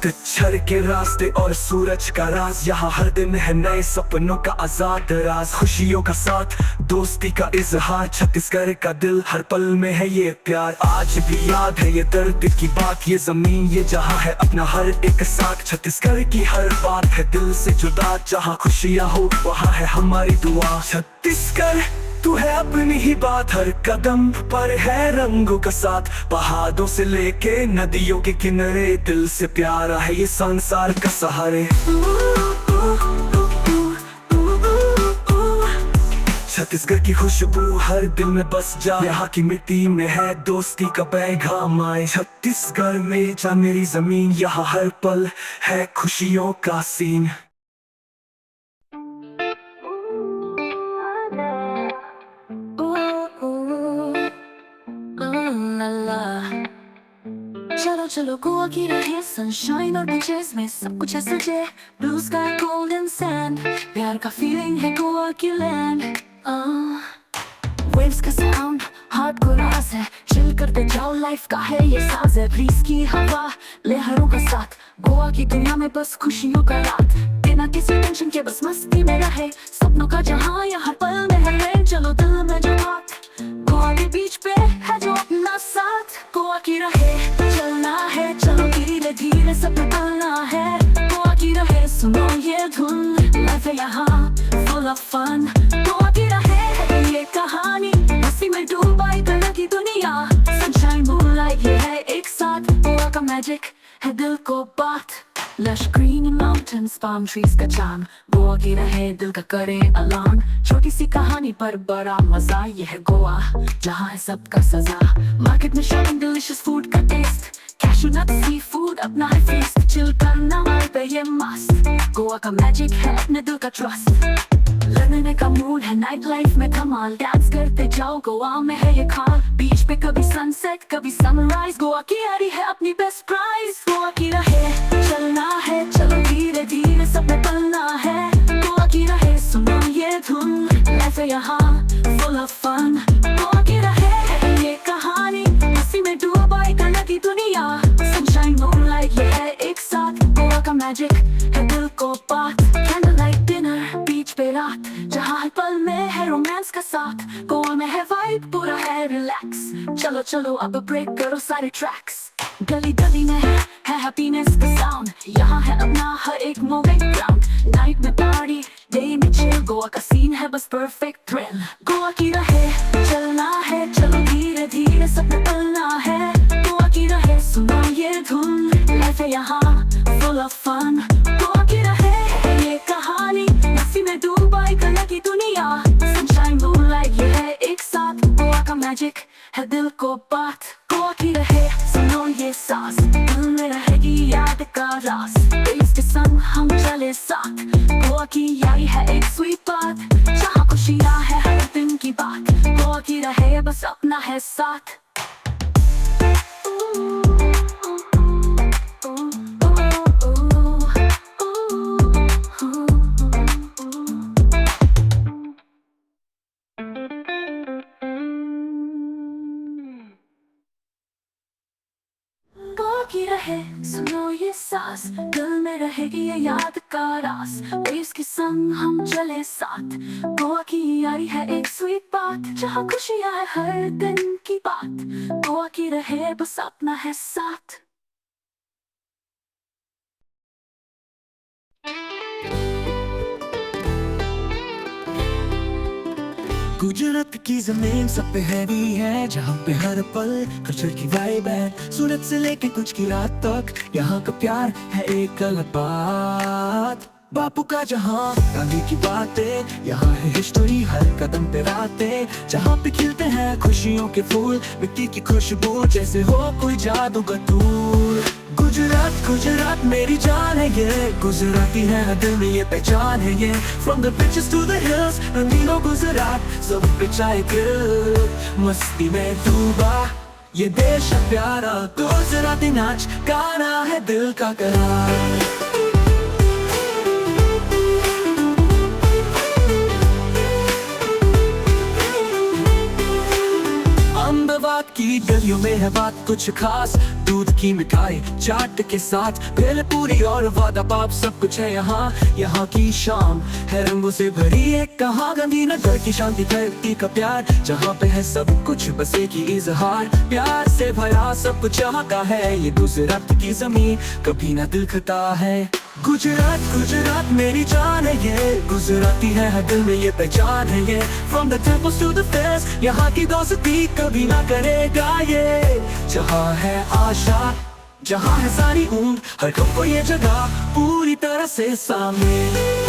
कच्चर के रास्ते और सूरज का राज, यहाँ हर दिन है नए सपनों का आजाद राज। खुशियों का साथ, दोस्ती का इजहार, छत्तीसगढ़ का दिल हर पल में है ये प्यार। आज भी याद है ये दर्द की बात, ये जमीन ये जहाँ है अपना हर एक साथ। छत्तीसगढ़ की हर बात है दिल से जुदा, जहाँ खुशियाँ हो वहाँ है हमारी दुआ। छत्तीसगढ़ तू है अपनी ही बात, हर कदम पर है रंगों का साथ। पहाड़ों से लेके नदियों के किनारे, दिल से प्यारा है ये संसार का सहारे। छत्तीसगढ़ की खुशबू हर दिल में बस जा, यहाँ की मिट्टी में है दोस्ती का पैगाम आए। छत्तीसगढ़ में जा मेरी जमीन, यहाँ हर पल है खुशियों का सीन। चलो चलो गोवा की रहे सनशाइन और बीचेस में सब कुछ है सजे, ब्लू स्काई गोल्डन सैंड, प्यार का फीलिंग है गोवा की लैंड। वेव्स का साउंड हार्ट को रास है, चिल करते जाओ लाइफ का है ये साज है। ब्रीज की हवा लहरों का साथ, गोवा की दुनिया में बस खुशियों का रात। बिना किसी टेंशन के बस मस्ती में रहे, सपनों का जहां यहाँ पल में है। चलो दिल में जो बात, गोवा के बीच पे है जो अपना साथ। गोवा की रहे चलना है, चलो धीरे धीरे सब निकलना है। गोवा की रहे सुनो ये धुन, लाइफ है यहाँ फुल ऑफ फन। गोवा की रहे ये कहानी, मस्ती में डूबा इधर की दुनिया। सनशाइन मूनलाइट ये है एक साथ, गोवा का मैजिक है दिल को बात। Lush green mountains, palm trees का चाम, गोवा की रहे दिल का करे अलार्म। छोटी सी कहानी पर बड़ा मजा, ये है गोवा जहाँ है सबका सजा। मार्केट में शॉपिंग, डिलीशियस फूड का टेस्ट, कैशू नट सी फूड अपना है फेस्ट। चिल करना माल पे ये मस्त, गोवा का मैजिक है अपने दिल का ट्रस्ट। लड़ने का मूड है नाइट लाइफ में धमाल, डांस करते जाओ गोवा में है ये खाल। बीच पे कभी सनसेट कभी सनराइज, गोवा की यारी है अपनी बेस्ट प्राइज। गोवा की रहे चलना है, चलो धीरे धीरे सब में पलना है। गोवा की रहे सुनो ये धुन, लाइफ है यहाँ फुल ऑफ फन। गोवा की रहे ये कहानी, मस्ती में डूबा एक अलग ही दुनिया। सनशाइन मूनलाइट ये है एक साथ, गोवा का मैजिक है दिल को बात। कैंडल लाइट डिनर बीच पे रात, जहाँ हर पल में है रोमांस का साथ। गोवा में है वाइब पूरा है रिलैक्स, चलो चलो अब ब्रेक करो सारे ट्रैक्स। गली गली में है हैप्पीनेस का साउंड, यहाँ है अपना हर एक मोमेंट ग्राउंड। नाइट में पार्टी, डे में चिल, गोवा का सीन है बस परफेक्ट थ्रिल। गोवा की रहे चलना है, चलो धीरे धीरे सब में पलना है। गोवा की रहे सुनो ये धुन, लाइफ है यहाँ फुल ऑफ फन। गोवा की रहे ये कहानी, मस्ती में चले साथ। गोवा की यारी है एक स्वीट बात, जहाँ खुशियाँ है हर दिन की बात। गोवा की रहे बस अपना है साथ। की रहे सुनो ये सांस, दिल में रहेगी ये याद का रास। वेव्स के संग हम चले साथ। गोवा की यारी है एक स्वीट बात, जहाँ खुशियाँ है हर दिन की बात। गोवा की रहे बस अपना है साथ। गुजरात की जमीन सब पे हैवी है, जहाँ पे हर पल कल्चर की वाइब है। सूरत से लेके कुछ की रात तक यहाँ का प्यार है एक अलग बात। बापू का जहाँ गांधी की बातें, यहाँ है हिस्ट्री हर कदम पे रातें। जहाँ पे खिलते हैं खुशियों के फूल, मिट्टी की खुशबू जैसे हो कोई जादू का टूल। गुजरात गुजरात मेरी जान है ये, गुजराती है दिल में ये पहचान है ये। From the beaches to the hills, रंगीलो गुजरात सब पे चाय दिल। मस्ती में डूबा ये देश है प्यारा, गुजराती नाच गाना है दिल का करार। अहमदाबाद की गलियों में है बात कुछ खास, दूध की मिठाई चाट के साथ भेल पूरी और वादा पाप सब कुछ है यहाँ। यहाँ की शाम है रंगों से भरी एक कहाँ, गांधीनगर की शांति धरती का प्यार, जहाँ पे है सब कुछ बस एक ही इजहार। प्यार से भरा सब कुछ यहाँ का है, ये गुजरात की जमीन कभी ना दिल खाता है। गुजरात गुजरात मेरी जान है ये, गुजराती है हर दिल में ये पहचान है ये। From the temples to the fairs, यहाँ की दोस्ती कभी ना करेगा ये। जहाँ है आशा, जहाँ है सारी उम्र, हर कब को ये जगह पूरी तरह से सामने।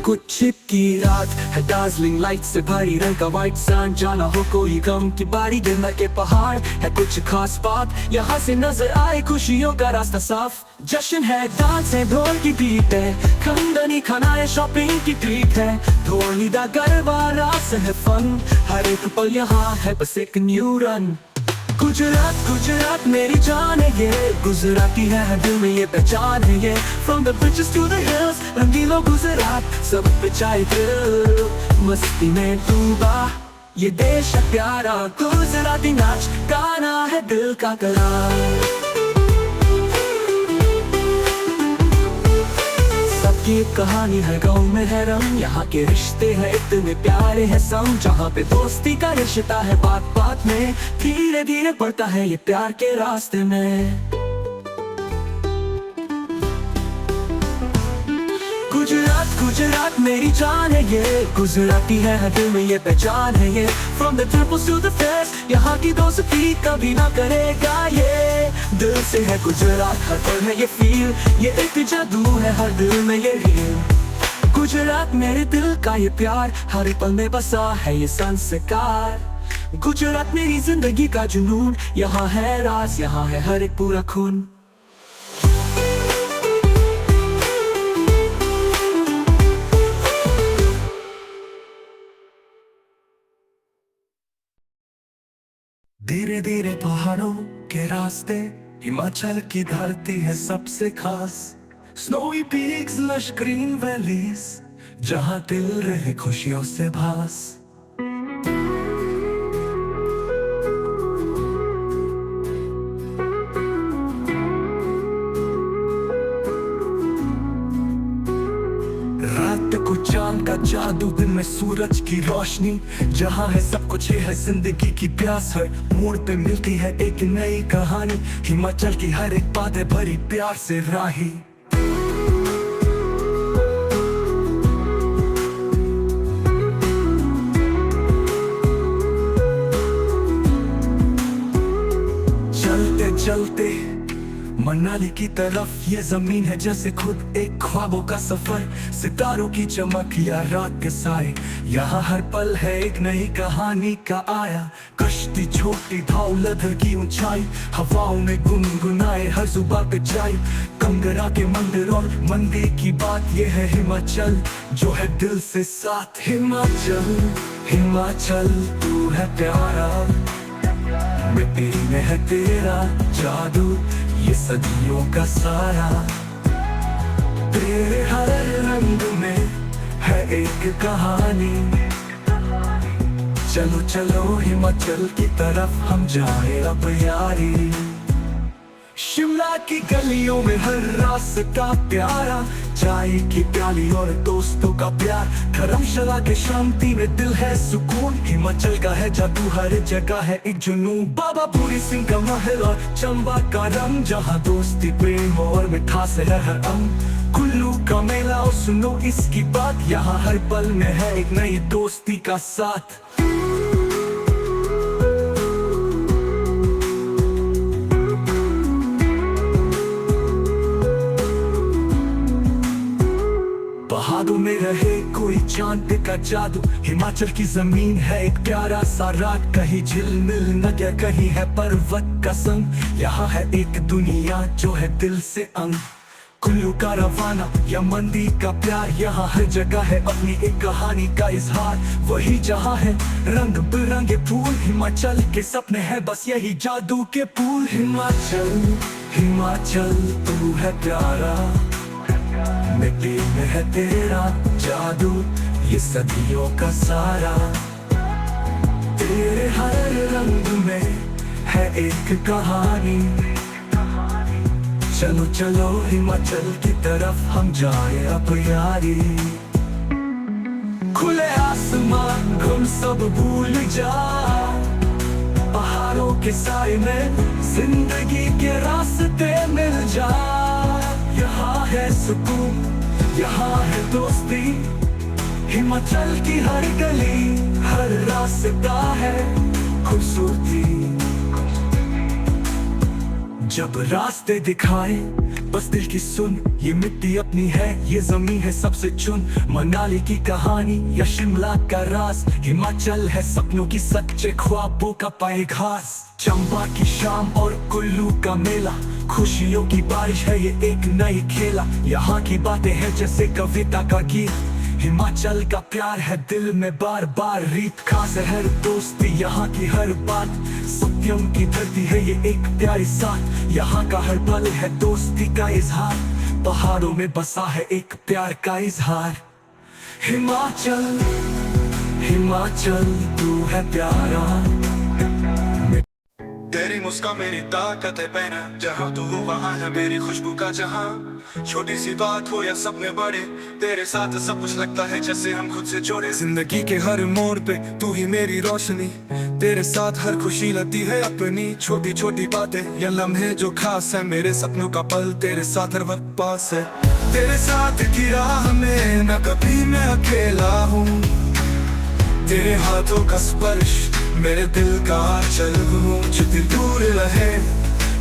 कुछ की रात है डार्जिलिंग लाइट से भरी, रंग का व्हाइट सैंड, जाना हो कोई गम की बारी। दिन के पहाड़ है कुछ खास बात, यहाँ से नजर आए खुशियों का रास्ता साफ। जश्न है डांस है ढोल की बीट है, खंडनी खाना है शॉपिंग की ट्रीट है। ढोली दा गरबा रास है फन, हर एक पल यहाँ है बस एक न्यू रन। गुजरात गुजरात मेरी जान है ये, गुजराती है हर दिल में ये पहचान है ये। From the beaches to the hills, रंगीलो गुजरात सब पे चाय दिल। मस्ती में डूबा ये देश है प्यारा, गुजराती नाच गाना है दिल का करार। सबकी एक कहानी है गाँव में है रंग, यहाँ के रिश्ते हैं इतने प्यारे हैं संग। जहाँ पे दोस्ती का रिश्ता है बात बात में, धीरे धीरे बढ़ता है ये प्यार के रास्ते में। गुजरात गुजरात मेरी जान है ये, गुजराती है हर दिल में ये पहचान है ये। From the temples to the fairs, यहाँ की दोस्ती कभी ना करेगा ये। दिल से है गुजरात हर पल है ये फील, ये एक जादू है हर दिल में ये रील। गुजरात मेरे दिल का ये प्यार, हर पल में बसा है ये संस्कार। गुजरात मेरी जिंदगी का जुनून, यहाँ है राज यहाँ है हर एक पूरा खून। धीरे धीरे पहाड़ों के रास्ते, हिमाचल की धरती है सबसे खास। Snowy peaks lush green valleys, जहाँ दिल रहे खुशियों से भास। रात को चांद का जादू, दिन में सूरज की रोशनी, जहाँ है सब कुछ है जिंदगी की प्यास। हर मोड़ पे मिलती है एक नई कहानी, हिमाचल की हर एक बात है भरी प्यार से राही। चलते चलते मनाली की तरफ ये जमीन है जैसे खुद एक ख्वाबों का सफर, सितारों की चमक या रात के साए। यहाँ हर पल है एक नई कहानी का आया। कश्ती छोटी धौलधर की ऊंचाई, हवाओं में गुनगुनाए हर जुबा पे जाए। कंगरा के मंदिर और मंदिर की बात ये है हिमाचल, जो है दिल से साथ। हिमाचल हिमाचल तू है प्यारा, मिट्टी में है तेरा जादू, ये सदियों का सारा। तेरे हर रंग में है एक कहानी। चलो चलो हिमाचल की तरफ हम जाए अब यारी। शिमला की गलियों में हर रास्ता प्यारा, चाय की प्याली और दोस्तों का प्यार। धर्मशाला के शांति में दिल है सुकून, हिमाचल का है जादू हर जगह है एक जुनून। बाबा पूरी सिंह का महल और चंबा का रंग, जहाँ दोस्ती प्रेम और मिठास है हर अंग। कुल्लू का मेला और सुनो इसकी बात, यहाँ हर पल में है एक नई दोस्ती का साथ। पहाड़ों में रहे कोई चांद का जादू, हिमाचल की जमीन है एक प्यारा सा राग। कहीं झिलमिल नदियाँ कहीं है पर्वत का संग, यहाँ है एक दुनिया जो है दिल से अंग। कुल्लू का रवाना या मंदिर का प्यार, यहाँ हर जगह है अपनी एक कहानी का इजहार। वही जहाँ है रंग बिरंगे फूल, हिमाचल के सपने हैं बस यही जादू के फूल। हिमाचल हिमाचल तू है प्यारा, मिट्टी में है तेरा जादू, ये सदियों का सारा। तेरे हर रंग में है एक कहानी। चलो चलो हिमाचल की तरफ हम जाए अब यारी। खुले आसमान हम सब भूल जा, पहाड़ों के साए में जिंदगी के रास्ते मिल जा। यहाँ है सुकून, यहाँ है दोस्ती, हिमाचल की हर गली हर रास्ता है खूबसूरती। जब रास्ते दिखाए बस दिल की सुन, ये मिट्टी अपनी है ये जमीन है सबसे चुन। मनाली की कहानी या शिमला का राज, हिमाचल है सपनों की सच्चे ख्वाबों का पाए घास। चंबा की शाम और कुल्लू का मेला, खुशियों की बारिश है ये एक नई खेला। यहाँ की बातें हैं जैसे कविता का गीत, हिमाचल का प्यार है दिल में बार बार रीत। खास है हर दोस्ती यहाँ की हर बात, सत्यम की धरती है ये एक प्यारी साथ। यहाँ का हर पल है दोस्ती का इजहार, पहाड़ों में बसा है एक प्यार का इजहार। हिमाचल हिमाचल तू है प्यारा, तेरी मुस्कान मेरी ताकत है पहना। जहाँ तू हो वहाँ है मेरी खुशबू का जहाँ। छोटी सी बात हो या सपने बड़े, तेरे साथ सब कुछ लगता है जैसे हम खुद से जोड़े। जिंदगी के हर मोड़ पे तू ही मेरी रोशनी, तेरे साथ हर खुशी लगती है अपनी। छोटी छोटी बातें या लम्हे जो खास है, मेरे सपनों का पल तेरे साथ हर वक्त पास है। तेरे साथ की राह में न कभी मैं अकेला हूँ, तेरे हाथों का स्पर्श मेरे दिल का चल हूँ। जितनी दूर रहे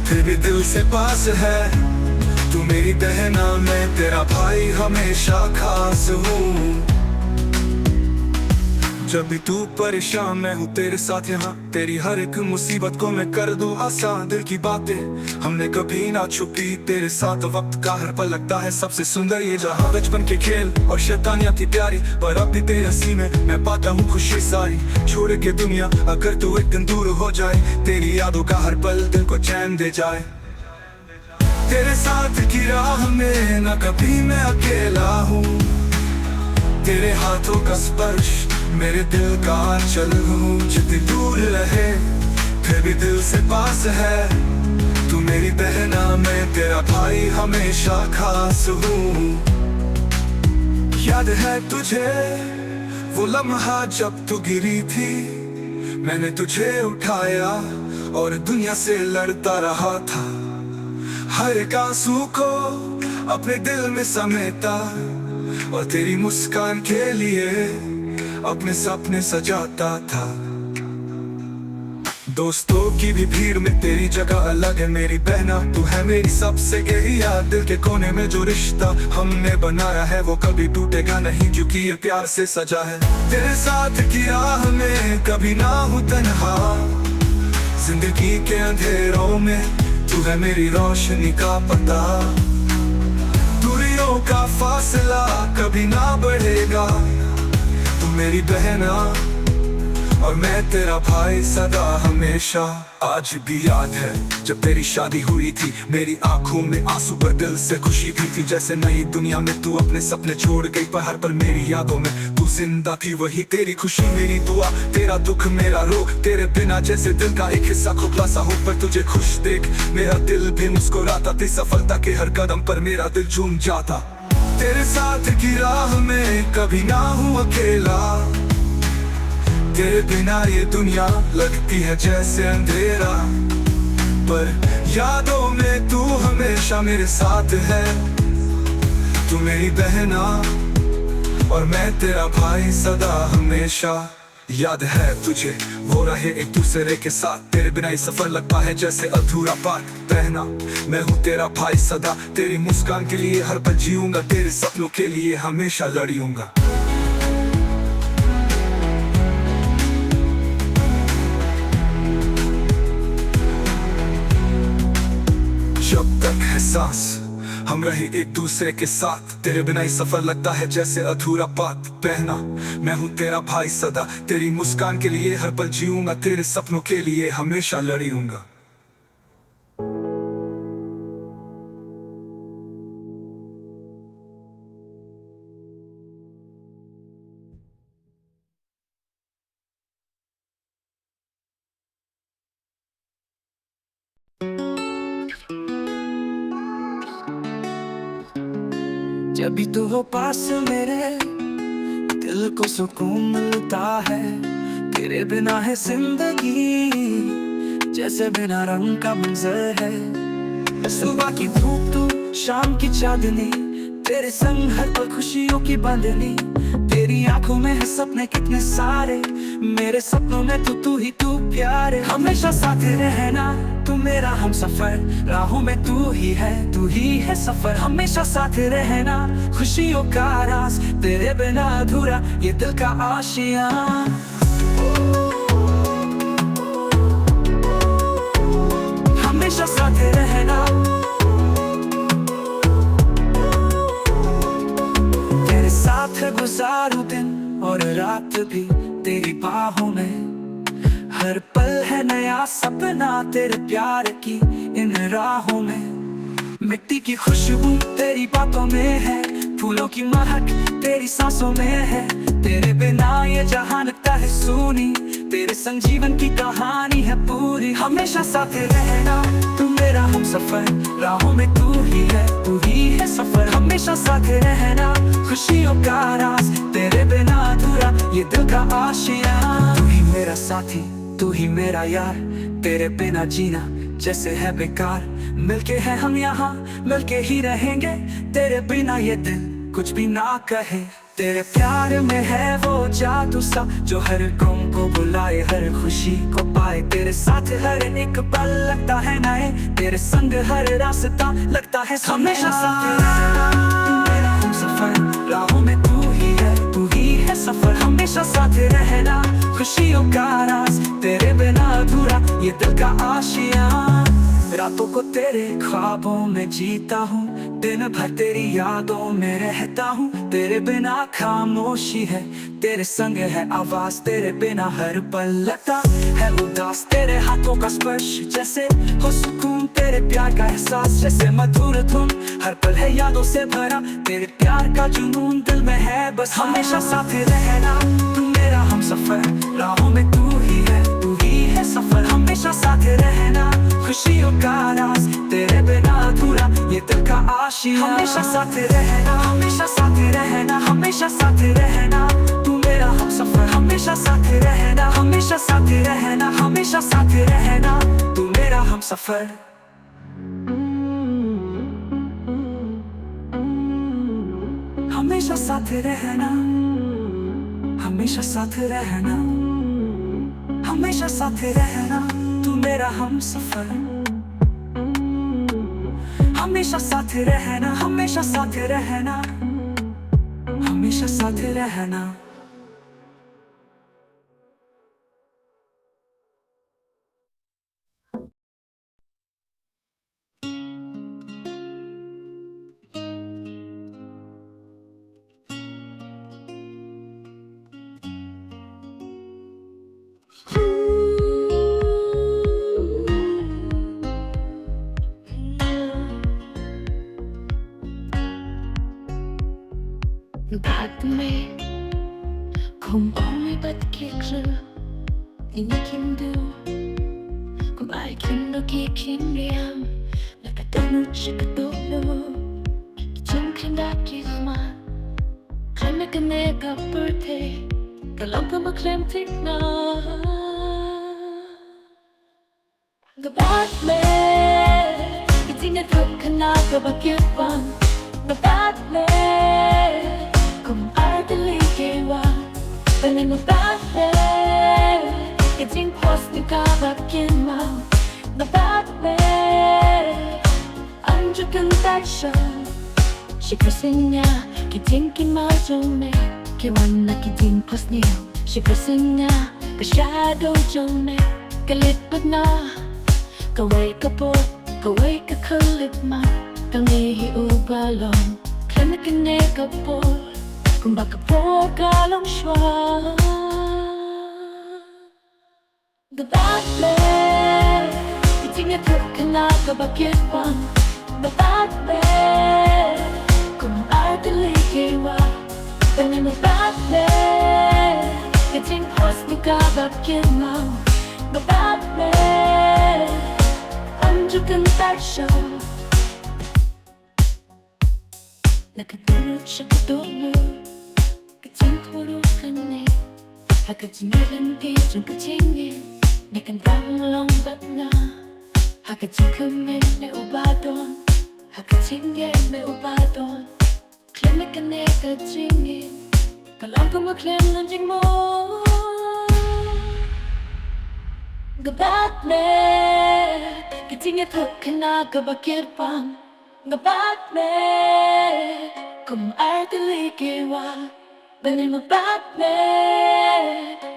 फिर भी दिल से पास है, तू मेरी बहना मैं तेरा भाई हमेशा खास हूँ। जब भी तू परेशान मैं हूँ तेरे साथ यहाँ, तेरी हर एक मुसीबत को मैं कर दूँ आसान। दिल की बातें हमने कभी ना छुपी, तेरे साथ वक्त का हर पल लगता है सबसे सुंदर। ये जहाँ बचपन के खेल और शैतानियाँ थी प्यारी, पर अब भी तेरे हंसी में मैं पाता हूँ खुशी सारी। छोड़ के दुनिया अगर तू एक दिन दूर हो जाए, तेरी यादों का हर पल दिल को चैन दे जाए। तेरे साथ की राह में न कभी मैं अकेला हूँ, तेरे हाथों का स्पर्श मेरे दिल का चल हूँ। जितनी दूर रहे फिर भी दिल से पास है, तू मेरी बहना मैं तेरा भाई हमेशा खास हूँ। याद है तुझे वो लम्हा जब तू गिरी थी, मैंने तुझे उठाया और दुनिया से लड़ता रहा था। हर एक आंसू को अपने दिल में समेटा और तेरी मुस्कान के लिए अपने सपने सजाता था। दोस्तों की भी भीड़ में तेरी जगह अलग है मेरी बहना, तू है मेरी सबसे गहरी याद। दिल के कोने में जो रिश्ता हमने बनाया है वो कभी टूटेगा नहीं, क्योंकि ये प्यार से सजा है। तेरे साथ की राह में कभी ना हूँ तन्हा, जिंदगी के अंधेरों में तू है मेरी रोशनी का पता। दूरियों का फासला कभी ना बढ़ेगा, तू मेरी बहना और मैं तेरा भाई सदा हमेशा। आज भी याद है जब तेरी शादी हुई थी, मेरी आंखों में आंसू पर दिल से खुशी भी थी। जैसे नई दुनिया में तू अपने सपने छोड़ गई, पर हर पल मेरी यादों में तू जिंदा थी। वही तेरी खुशी मेरी दुआ, तेरा दुख मेरा रोग, तेरे बिना जैसे दिल का एक हिस्सा खोखला सा हो। पर तुझे खुश देख मेरा दिल भी मुस्कुराता, तेरी सफलता के हर कदम पर मेरा दिल झूम जाता। तेरे साथ की राह में कभी ना हूँ अकेला, तेरे बिना ये दुनिया लगती है जैसे अंधेरा। पर यादों में तू हमेशा मेरे साथ है, तू मेरी बहना और मैं तेरा भाई सदा हमेशा। याद है तुझे वो रहे एक दूसरे के साथ, तेरे बिना ये सफर लगता है जैसे अधूरा पाठ। बहना मैं हूँ तेरा भाई सदा, तेरी मुस्कान के लिए हर पल जीऊंगा, तेरे सपनों के लिए हमेशा लड़ूंगा। जब तक है सांस हम रहे एक दूसरे के साथ, तेरे बिना ही सफर लगता है जैसे अधूरा बात। बहना मैं हूँ तेरा भाई सदा, तेरी मुस्कान के लिए हर पल जीऊंगा, तेरे सपनों के लिए हमेशा लड़ूंगा। जब भी तू हो पास मेरे दिल को सुकून मिलता है, तेरे बिना है जिंदगी जैसे बिना रंग का मंजर है। सुबह की धूप तू शाम की चांदनी, तेरे संग हर पल खुशियों की बांधनी। तेरी आंखों में है सपने कितने सारे, मेरे सपनों में तू ही तू प्यारे। हमेशा साथ रहना तू मेरा हम सफर, राहों में तू ही है सफर। हमेशा साथ रहना खुशियों का राज, तेरे बिना अधूरा ये दिल का आशिया। हमेशा साथ रहना, तेरे साथ गुजारूं दिन और रात भी तेरी बाहों में। हर पल है नया सपना तेरे प्यार की इन राहों में। मिट्टी की खुशबू तेरी बातों में है, फूलों की महक तेरी सांसों में है। तेरे बिना ये जहां लगता है सूनी, तेरे संग जीवन की कहानी है पूरी। हमेशा साथ रहना तू मेरा हम सफर, राहों में तू ही है सफर। हमेशा साथ रहना खुशियों का राज, तेरे बिना अधूरा ये दिल का आशिया। तू ही मेरा साथी तू ही मेरा यार, तेरे बिना जीना जैसे है बेकार। मिलके हैं हम यहाँ मिलके ही रहेंगे, तेरे बिना ये दिल कुछ भी ना कहे। तेरे प्यार में है वो जादू सा जो हर गम को बुलाए, हर खुशी को पाए। तेरे साथ हर एक पल लगता है नए, तेरे संग हर रास्ता लगता है हमेशा साथ रहना तू मेरा हम सफर, राहों में तू ही है सफर। हमेशा साथ रहना खुशियों का राज, तेरे बिना अधूरा ये दिल का आशिया। रातों को तेरे ख्वाबों में जीता हूँ, दिन भर तेरी यादों में रहता हूँ। तेरे बिना खामोशी है, तेरे संग है आवाज, तेरे बिना हर पल लगता है उदास। तेरे हाथों का स्पर्श जैसे हो सुकून, तेरे प्यार का एहसास जैसे मधुर धुन। हर पल है यादों से भरा, तेरे प्यार का जुनून दिल में है बस। हमेशा साथ रहना तू मेरा हम सफर, राहों में तू ही है सफर। हमेशा साथ रहना खुशियों का राज, तेरे बिना अधूरा ये दिल का आशिया। हमेशा साथ रहना, हमेशा साथ रहना, हमेशा साथ रहना तू मेरा हम सफर। हमेशा साथ रहना, हमेशा साथ रहना, हमेशा साथ रहना तू मेरा हम सफर। हमेशा साथ रहना, हमेशा साथ रहना, हमेशा साथ रहना। तू मेरा हम सफर, हमेशा साथ रहना, हमेशा साथ रहना, हमेशा साथ रहना। बात में kung only but kikru in your kindu kung ai kindu ki kinriam nakadonu chikadolu kichim kinda kisma kame kanega birthday kalam ka maklem tikna the bad man itinga tukana ka bakirpan the bad man kung ardali kewa Banin mo bakle Iting post ni kabakin mo Na bakle Anjo kang taksha Shikasin niya Kiting kimajone Kiwan na kiting post niyo Shikasin niya Ka-shadow jone Kalipad na Kaway ka po Kaway ka kalipma Kangihi ubalong Klanakane ka po kung baka po kalong siya Gabatle Itinga tukana kabakit pang Gabatle Kung ardali kewa Banin mo batle Iting post ni kabakit mo Gabatle Anjo kang taksya Nakatulog siya katulog Kating kulog ka na Hakating pijong katingin Nakandang lombat na Hakating kamit may ubadon Hakating may ubadon Klimik ka na katingin Kalam ko maklim ng jing mo Gabatle Kating atok ka na kabakir pang Gabatle Kung ardali kewa Banin mo batle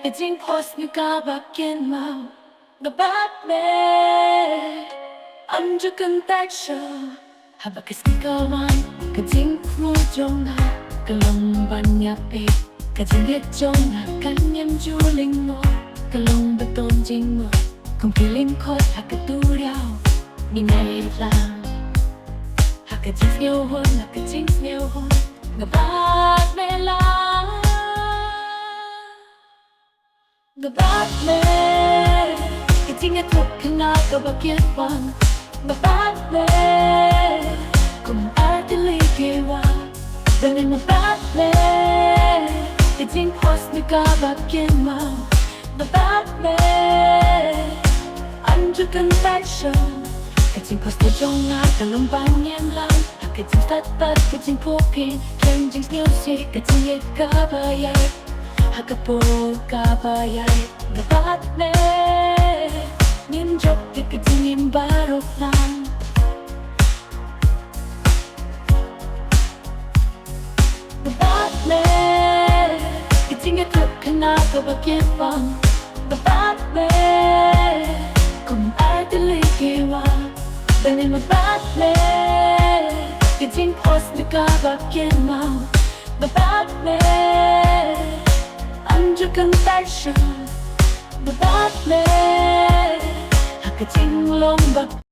Iting post ni kabakin mo Gabatle Anjo kang taksya Habakas ni kawan Kating kumujong na Kalong banyapi Kating itong na Kanyam juling mo Kalong baton jing mo Kung piling ko't hakaturaw Minay lang Hakating niyawon, hakating niyawon Gabat me lang Gabat me Iting atok ka na kabakit pang Gabat me Kung ardali kewa Banin mo batle Iting post ni kabakit mo Gabat me Anjo kang taksya Kating post na jong nga kalumbanyan lang Kating tatat, kating popin Kating music, kating kabayay Hakapo kabayay Gabat me Ninjok di kating imbarok lang Gabat me Kating atok ka na kabakit pang Gabat me Kung ardali kewa Banin mo batle Kating post ni kabakin mo Gabatle Anjo kang taksya Gabatle Hakating lombak